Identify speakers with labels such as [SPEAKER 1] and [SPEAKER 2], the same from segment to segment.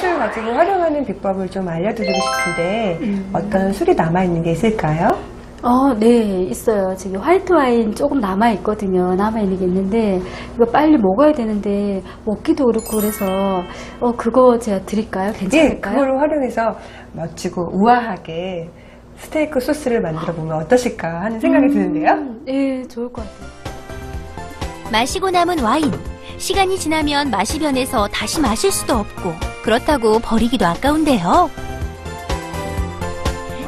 [SPEAKER 1] 소스를 가지고 활용하는 비법을 좀 알려드리고 싶은데 어떤 술이 남아있는 게 있을까요?
[SPEAKER 2] 네, 있어요. 지금 화이트 와인 조금 남아있거든요. 남아있는 게 있는데, 이거 빨리 먹어야 되는데, 먹기도 그렇고 그래서, 그거 제가 드릴까요? 괜찮을까요?
[SPEAKER 1] 예, 그걸 활용해서 멋지고 우아하게 스테이크 소스를 만들어 보면 어떠실까 하는 생각이 드는데요.
[SPEAKER 2] 네, 좋을 것 같아요.
[SPEAKER 3] 마시고 남은 와인. 시간이 지나면 맛이 변해서 다시 마실 수도 없고, 그렇다고 버리기도 아까운데요.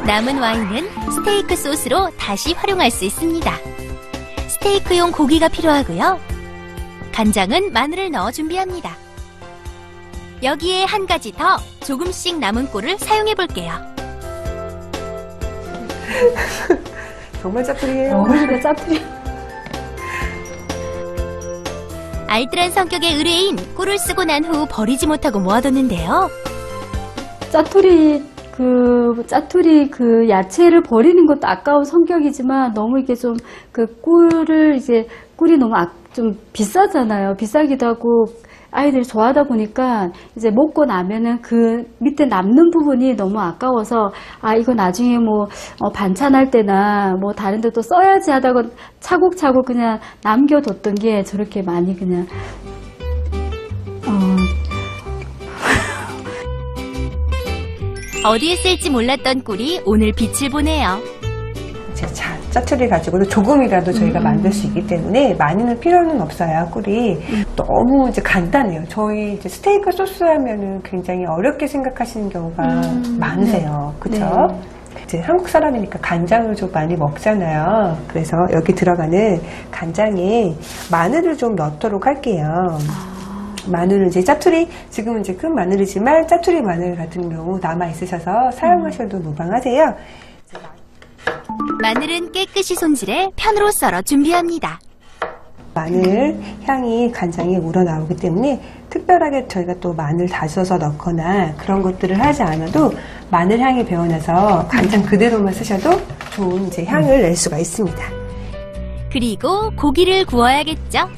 [SPEAKER 3] 남은 와인은 스테이크 소스로 다시 활용할 수 있습니다. 스테이크용 고기가 필요하고요. 간장은 마늘을 넣어 준비합니다. 여기에 한 가지 더 조금씩 남은 꿀을 사용해 볼게요.
[SPEAKER 1] 정말 짜투리예요.
[SPEAKER 2] 우리가 짜투리.
[SPEAKER 3] 알뜰한 성격의 의뢰인, 꿀을 쓰고 난 후 버리지 못하고 모아뒀는데요.
[SPEAKER 2] 짜투리 그 야채를 버리는 것도 아까운 성격이지만 너무 이게 좀 꿀이 너무 좀 비싸잖아요. 비싸기도 하고 아이들이 좋아하다 보니까 이제 먹고 나면은 그 밑에 남는 부분이 너무 아까워서 이거 나중에 반찬할 때나 다른 데 또 써야지 하다가 차곡차곡 그냥 남겨뒀던 게 저렇게 많이 그냥
[SPEAKER 3] 어디에 쓸지 몰랐던 꿀이 오늘 빛을 보네요.
[SPEAKER 1] 짜투리 가지고도 조금이라도 저희가 만들 수 있기 때문에 많이는 필요는 없어요. 꿀이 너무 이제 간단해요. 저희 이제 스테이크 소스 하면은 굉장히 어렵게 생각하시는 경우가 많으세요.
[SPEAKER 2] 네.
[SPEAKER 1] 그렇죠?
[SPEAKER 2] 네.
[SPEAKER 1] 이제 한국 사람이니까 간장을 좀 많이 먹잖아요. 그래서 여기 들어가는 간장에 마늘을 좀 넣도록 할게요. 마늘은 이제 짜투리, 지금은 이제 큰 마늘이지만 짜투리 마늘 같은 경우 남아 있으셔서 사용하셔도 무방하세요.
[SPEAKER 3] 마늘은 깨끗이 손질해 편으로 썰어 준비합니다.
[SPEAKER 1] 마늘 향이 간장에 우러나오기 때문에 특별하게 저희가 또 마늘 다져서 넣거나 그런 것들을 하지 않아도 마늘 향이 배어나서 간장 그대로만 쓰셔도 좋은 이제 향을 낼 수가 있습니다.
[SPEAKER 3] 그리고 고기를 구워야겠죠?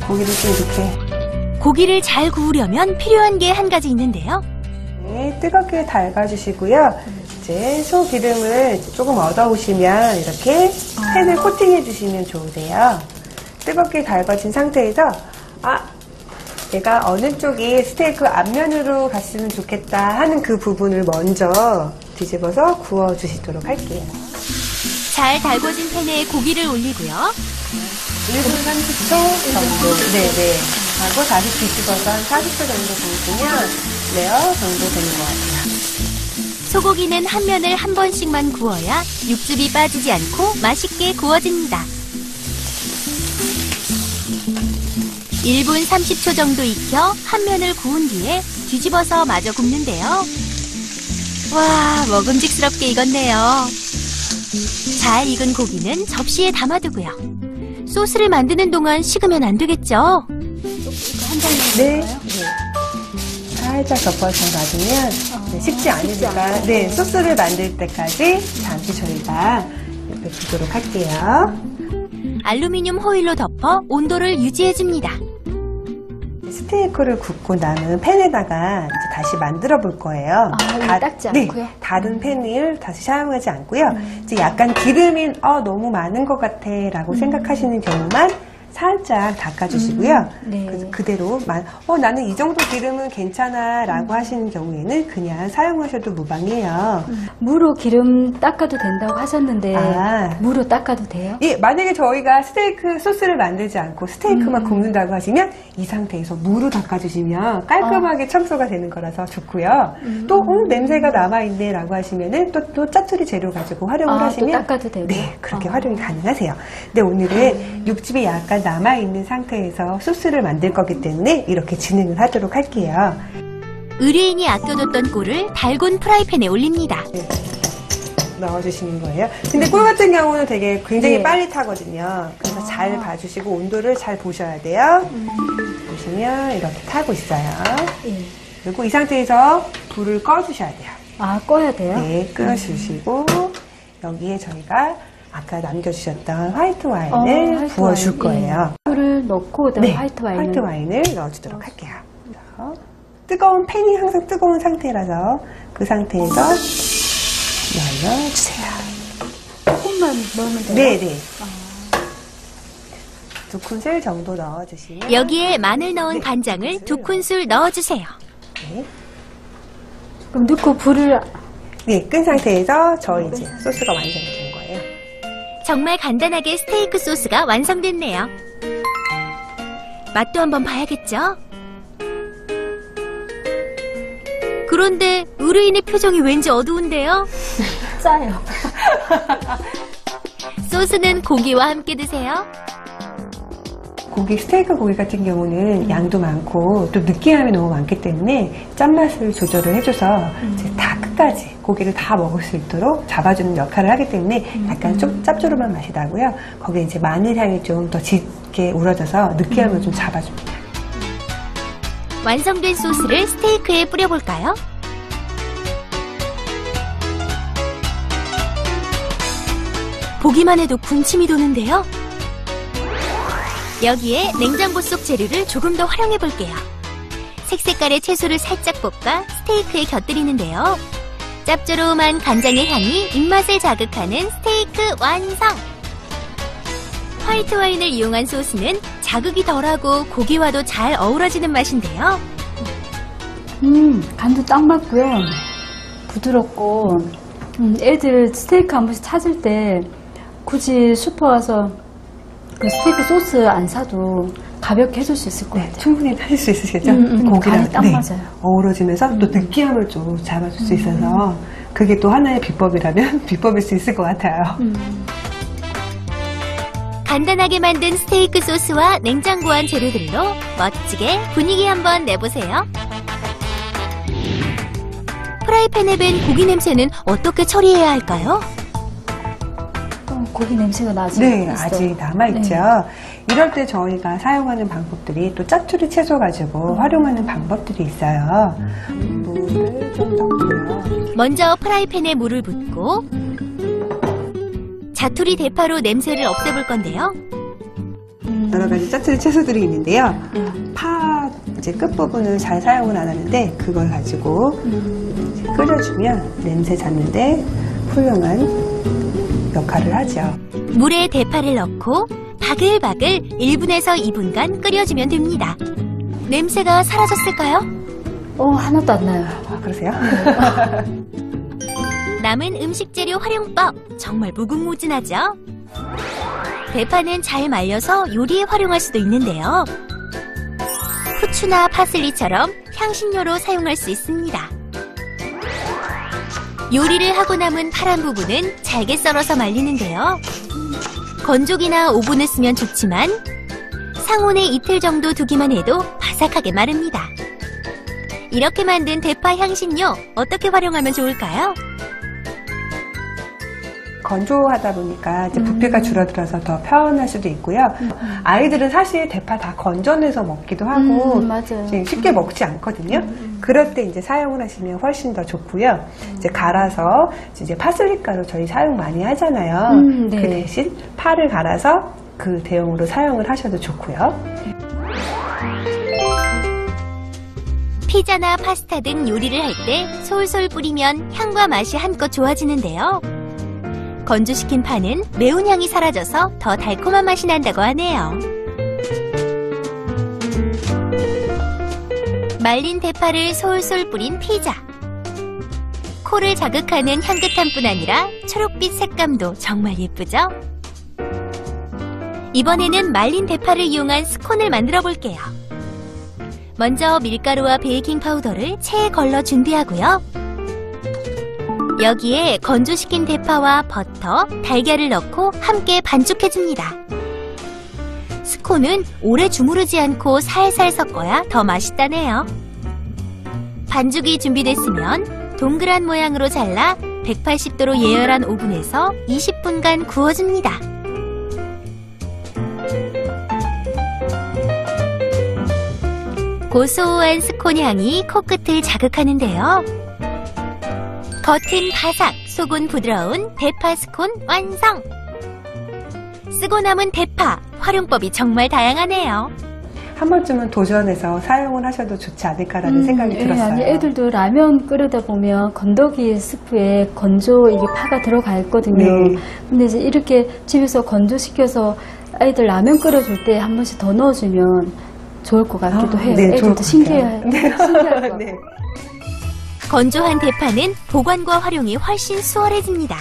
[SPEAKER 1] 고기를 또 이렇게
[SPEAKER 3] 고기를 잘 구우려면 필요한 게 한 가지 있는데요.
[SPEAKER 1] 뜨겁게 달궈주시고요. 이제 소기름을 조금 얻어오시면 이렇게 팬을 코팅해 주시면 좋으세요. 뜨겁게 달궈진 상태에서 내가 어느 쪽이 스테이크 앞면으로 갔으면 좋겠다 하는 그 부분을 먼저 뒤집어서 구워 주시도록 할게요.
[SPEAKER 3] 잘 달궈진 팬에 고기를 올리고요.
[SPEAKER 1] 1분 30초 정도. 네네. 하고 다시 뒤집어서 한 40초 정도 구우시면 레어 정도 되는 것 같아요.
[SPEAKER 3] 소고기는 한 면을 한 번씩만 구워야 육즙이 빠지지 않고 맛있게 구워집니다. 1분 30초 정도 익혀 한 면을 구운 뒤에 뒤집어서 마저 굽는데요. 와, 먹음직스럽게 익었네요. 잘 익은 고기는 접시에 담아두고요. 소스를 만드는 동안 식으면 안 되겠죠?
[SPEAKER 2] 한 장면
[SPEAKER 1] 네. 살짝 덮어서 놔두면 식지 않으니까 소스를 만들 때까지 잠시 저희가 옆에 두도록 할게요.
[SPEAKER 3] 알루미늄 호일로 덮어 온도를 유지해줍니다.
[SPEAKER 1] 스테이크를 굽고 남은 팬에다가 이제 다시 만들어 볼 거예요.
[SPEAKER 2] 닦지 않고요?
[SPEAKER 1] 네, 다른 팬을 다시 사용하지 않고요. 이제 약간 기름이 너무 많은 것 같아 라고 생각하시는 경우만 살짝 닦아주시고요.
[SPEAKER 2] 네.
[SPEAKER 1] 그대로 나는 이 정도 기름은 괜찮아 라고 하시는 경우에는 그냥 사용하셔도 무방해요.
[SPEAKER 2] 무로 기름 닦아도 된다고 하셨는데 무로 닦아도 돼요?
[SPEAKER 1] 예, 만약에 저희가 스테이크 소스를 만들지 않고 스테이크만 굽는다고 하시면 이 상태에서 무로 닦아주시면 깔끔하게 청소가 되는 거라서 좋고요. 또 냄새가 남아있네 라고 하시면은 또 짜투리 재료 가지고 활용을 하시면
[SPEAKER 2] 또 닦아도 되고?
[SPEAKER 1] 네, 그렇게 활용이 가능하세요. 근데 오늘은 육즙이 약간 남아있는 상태에서 소스를 만들 거기 때문에 이렇게 진행을 하도록 할게요.
[SPEAKER 3] 의뢰인이 아껴뒀던 꿀을 달군 프라이팬에 올립니다.
[SPEAKER 1] 네, 넣어주시는 거예요. 근데 꿀 같은 경우는 되게 굉장히 빨리 타거든요. 그래서 잘 봐주시고 온도를 잘 보셔야 돼요. 보시면 이렇게 타고 있어요. 그리고 이 상태에서 불을 꺼주셔야 돼요.
[SPEAKER 2] 꺼야 돼요?
[SPEAKER 1] 네, 끄주시고 여기에 저희가 아까 남겨주셨던 화이트 와인을 부어줄 거예요.
[SPEAKER 2] 물을 넣고 그다음에
[SPEAKER 1] 네,
[SPEAKER 2] 화이트 와인을
[SPEAKER 1] 화이트 와인을 넣어주도록 할게요. 그래서 뜨거운 팬이 항상 뜨거운 상태라서 그 상태에서 넣어주세요.
[SPEAKER 2] 조금만 넣으면 돼요?
[SPEAKER 1] 네네. 2큰술 정도 넣어주시면
[SPEAKER 3] 여기에 마늘 넣은
[SPEAKER 1] 네,
[SPEAKER 3] 간장을
[SPEAKER 1] 2큰술
[SPEAKER 3] 2큰술 넣어주세요.
[SPEAKER 1] 네.
[SPEAKER 2] 그럼 넣고 불을
[SPEAKER 1] 네, 끈 상태에서 저희 이제 소스가 완성이 된 거예요.
[SPEAKER 3] 정말 간단하게 스테이크 소스가 완성됐네요. 맛도 한번 봐야겠죠? 그런데 의뢰인의 표정이 왠지 어두운데요?
[SPEAKER 2] 짜요.
[SPEAKER 3] 소스는 고기와 함께 드세요.
[SPEAKER 1] 스테이크 고기 같은 경우는 양도 많고 또 느끼함이 너무 많기 때문에 짠맛을 조절을 해줘서 이제 다 끝까지 고기를 다 먹을 수 있도록 잡아주는 역할을 하기 때문에 약간 좀 짭조름한 맛이 나고요. 거기에 이제 마늘 향이 좀 더 짙게 우러져서 느끼함을 좀 잡아줍니다.
[SPEAKER 3] 완성된 소스를 스테이크에 뿌려볼까요? 보기만 해도 군침이 도는데요. 여기에 냉장고 속 재료를 조금 더 활용해 볼게요. 색색깔의 채소를 살짝 볶아 스테이크에 곁들이는데요. 짭조름한 간장의 향이 입맛을 자극하는 스테이크 완성! 화이트 와인을 이용한 소스는 자극이 덜하고 고기와도 잘 어우러지는 맛인데요.
[SPEAKER 2] 간도 딱 맞고요. 부드럽고 애들 스테이크 한 번씩 찾을 때 굳이 슈퍼 가서 그 스테이크 소스 안 사도 가볍게 해줄 수 있을 것 같아요.
[SPEAKER 1] 충분히 하실 수 있으시겠죠?
[SPEAKER 2] 간이
[SPEAKER 1] 고기랑
[SPEAKER 2] 딱 맞아요.
[SPEAKER 1] 어우러지면서 또 느끼함을 좀 잡아줄 수 있어서 그게 또 하나의 비법이라면 비법일 수 있을 것 같아요.
[SPEAKER 3] 간단하게 만든 스테이크 소스와 냉장고한 재료들로 멋지게 분위기 한번 내보세요. 프라이팬에 밴 고기 냄새는 어떻게 처리해야 할까요?
[SPEAKER 2] 고기 냄새가 나지
[SPEAKER 1] 네,
[SPEAKER 2] 있어요.
[SPEAKER 1] 아직 남아있죠.
[SPEAKER 2] 네.
[SPEAKER 1] 이럴 때 저희가 사용하는 방법들이 또 짜투리 채소 가지고 활용하는 방법들이 있어요. 물을 좀 넣고요.
[SPEAKER 3] 먼저 프라이팬에 물을 붓고 자투리 대파로 냄새를 없애볼 건데요.
[SPEAKER 1] 여러 가지 짜투리 채소들이 있는데요. 파 이제 끝부분은 잘 사용을 안 하는데 그걸 가지고 이제 끓여주면 냄새 잡는데 훌륭한 역할을 하죠.
[SPEAKER 3] 물에 대파를 넣고 바글바글 1분에서 2분간 끓여주면 됩니다. 냄새가 사라졌을까요?
[SPEAKER 2] 하나도 안 나요.
[SPEAKER 1] 아, 그러세요?
[SPEAKER 3] 남은 음식 재료 활용법 정말 무궁무진하죠? 대파는 잘 말려서 요리에 활용할 수도 있는데요. 후추나 파슬리처럼 향신료로 사용할 수 있습니다. 요리를 하고 남은 파란 부분은 잘게 썰어서 말리는데요. 건조기나 오븐을 쓰면 좋지만 상온에 이틀 정도 두기만 해도 바삭하게 마릅니다. 이렇게 만든 대파 향신료 어떻게 활용하면 좋을까요?
[SPEAKER 1] 건조하다 보니까 이제 부피가 줄어들어서 더 편할 수도 있고요. 아이들은 사실 대파 다 건져내서 먹기도 하고
[SPEAKER 2] 맞아요.
[SPEAKER 1] 이제 쉽게 먹지 않거든요. 그럴 때 이제 사용을 하시면 훨씬 더 좋고요. 이제 갈아서 이제 파슬리 가루 저희 사용 많이 하잖아요.
[SPEAKER 2] 네.
[SPEAKER 1] 그 대신 파를 갈아서 그 대용으로 사용을 하셔도 좋고요.
[SPEAKER 3] 피자나 파스타 등 요리를 할 때 솔솔 뿌리면 향과 맛이 한껏 좋아지는데요. 건조시킨 파는 매운 향이 사라져서 더 달콤한 맛이 난다고 하네요. 말린 대파를 솔솔 뿌린 피자. 코를 자극하는 향긋함뿐 아니라 초록빛 색감도 정말 예쁘죠? 이번에는 말린 대파를 이용한 스콘을 만들어 볼게요. 먼저 밀가루와 베이킹 파우더를 체에 걸러 준비하고요. 여기에 건조시킨 대파와 버터, 달걀을 넣고 함께 반죽해줍니다. 스콘은 오래 주무르지 않고 살살 섞어야 더 맛있다네요. 반죽이 준비됐으면 동그란 모양으로 잘라 180도로 예열한 오븐에서 20분간 구워줍니다. 고소한 스콘 향이 코끝을 자극하는데요. 겉은 바삭, 속은 부드러운 대파 스콘 완성! 쓰고 남은 대파, 활용법이 정말 다양하네요.
[SPEAKER 1] 한 번쯤은 도전해서 사용을 하셔도 좋지 않을까라는 생각이 들었어요.
[SPEAKER 2] 아니, 애들도 라면 끓이다 보면 건더기 스프에 건조 이게 파가 들어가 있거든요.
[SPEAKER 1] 네.
[SPEAKER 2] 근데 이제 이렇게 집에서 건조시켜서 아이들 라면 끓여줄 때 한 번씩 더 넣어주면 좋을 것 같기도 해요.
[SPEAKER 1] 네, 좋을
[SPEAKER 2] 애들도
[SPEAKER 1] 것
[SPEAKER 2] 신기할
[SPEAKER 1] 같아요.
[SPEAKER 2] 것 같고.
[SPEAKER 1] 네.
[SPEAKER 3] 건조한 대파는 보관과 활용이 훨씬 수월해집니다.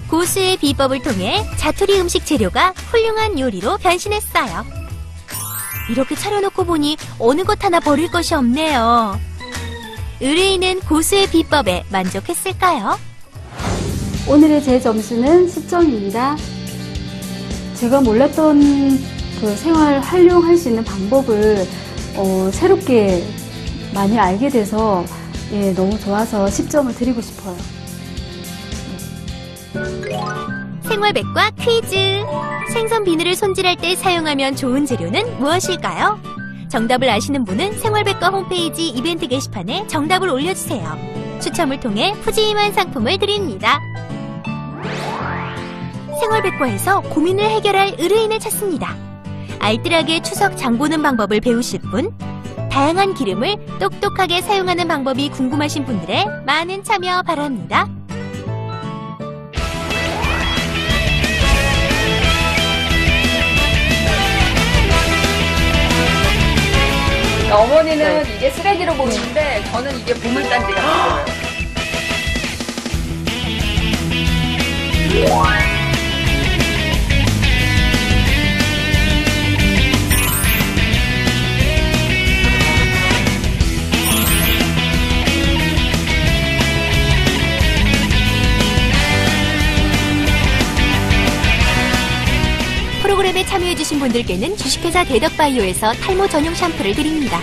[SPEAKER 3] 고수의 비법을 통해 자투리 음식 재료가 훌륭한 요리로 변신했어요. 이렇게 차려놓고 보니 어느 것 하나 버릴 것이 없네요. 의뢰인은 고수의 비법에 만족했을까요?
[SPEAKER 2] 오늘의 제 점수는 10점입니다. 제가 몰랐던 그 생활 활용할 수 있는 방법을 새롭게 많이 알게 돼서 너무 좋아서 10점을 드리고 싶어요.
[SPEAKER 3] 생활백과 퀴즈. 생선 비늘을 손질할 때 사용하면 좋은 재료는 무엇일까요? 정답을 아시는 분은 생활백과 홈페이지 이벤트 게시판에 정답을 올려주세요. 추첨을 통해 푸짐한 상품을 드립니다. 생활백과에서 고민을 해결할 의뢰인을 찾습니다. 알뜰하게 추석 장 보는 방법을 배우실 분, 다양한 기름을 똑똑하게 사용하는 방법이 궁금하신 분들의 많은 참여 바랍니다.
[SPEAKER 4] 어머니는 이게 쓰레기로 보이는데 저는 이게 보물단지가 보여요.
[SPEAKER 3] 프로그램에 참여해주신 분들께는 주식회사 대덕바이오에서 탈모 전용 샴푸를 드립니다.